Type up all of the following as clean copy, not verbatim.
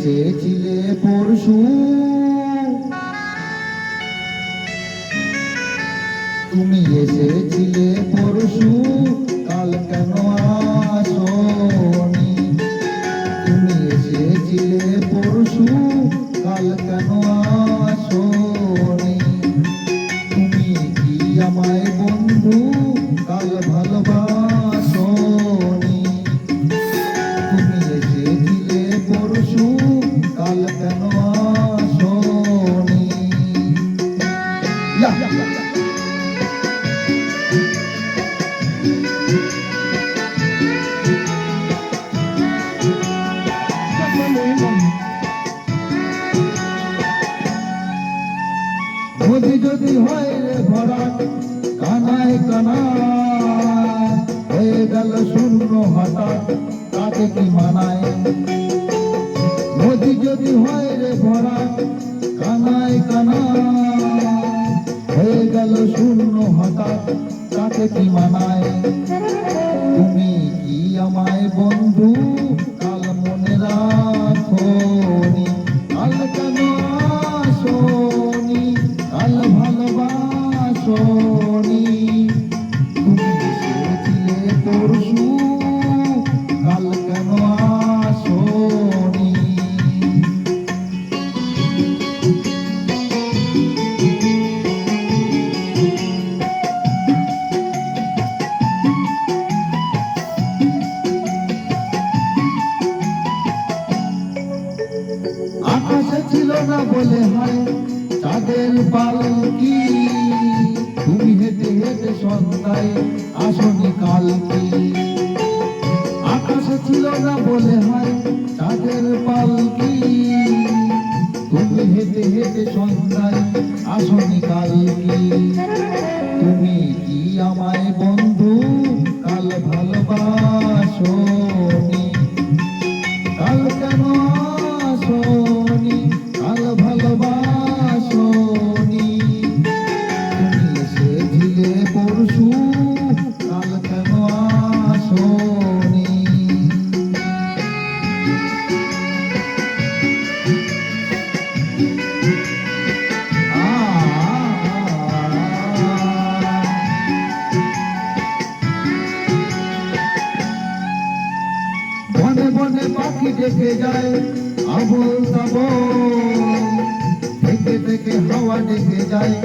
এসেছিলে পরশু, তুমি এসেছিলে পরশু, কাল কেন আসনি? তুমি এসেছিলে পরশু, কাল কেন আসনি? তুমি কি আমায় বন্ধু কাল ভালোবাসনি? তুমি এসেছিলে পরশু, কাল কেন আসনি? নদী যদি হয় রে ভরা কানায় কানায়, হয়ে গেল শূন্য হঠাৎ, তাকে কি মানায়? নদী যদি হয় রে ভরা কানায় কানায়, হয়ে গেল শূন্য হঠাৎ, তাকে কি মানায়? তুমি কি আমায় বন্ধু কাল মনে রাখোনি? কাল কেন আসনি? কাল ভালোবাসনি? তুমি এসেছিলে পরশু, কাল কেন আসনি? আকাশে ছিল না বলে হয় চাঁদের পালকি, তুমি হেঁটে হেঁটে সন্ধ্যায় আসনি কালকি। আকাশে ছিল না বলে হয় চাঁদের পালকি, তুমি হেঁটে হেঁটে সন্ধ্যায় আসনি কালকি। তুমি কি আমায় বন্ধু কাল ভালোবাসনি? কাল কেন আসনি? কাল ভালোবাসনি? তুমি এসেছিলে পরশু, কাল কেন আসনি? বনে বনে পাখি ডেকে যায় আবোল তাবোল, থেকে থেকে হাওয়া ডেকে যায়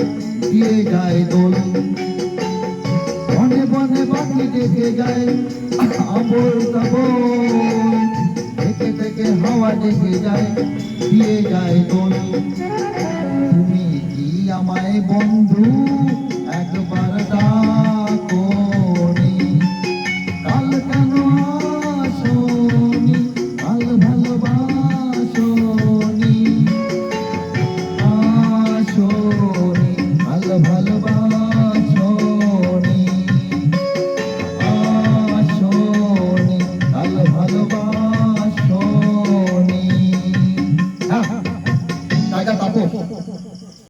দিয়ে যায় দোল। বনে বনে পাখি ডেকে যায় আবোল তাবোল, থেকে থেকে হাওয়া ডেকে যায় দিয়ে যায় দোল। তুমি কি আমায় বন্ধু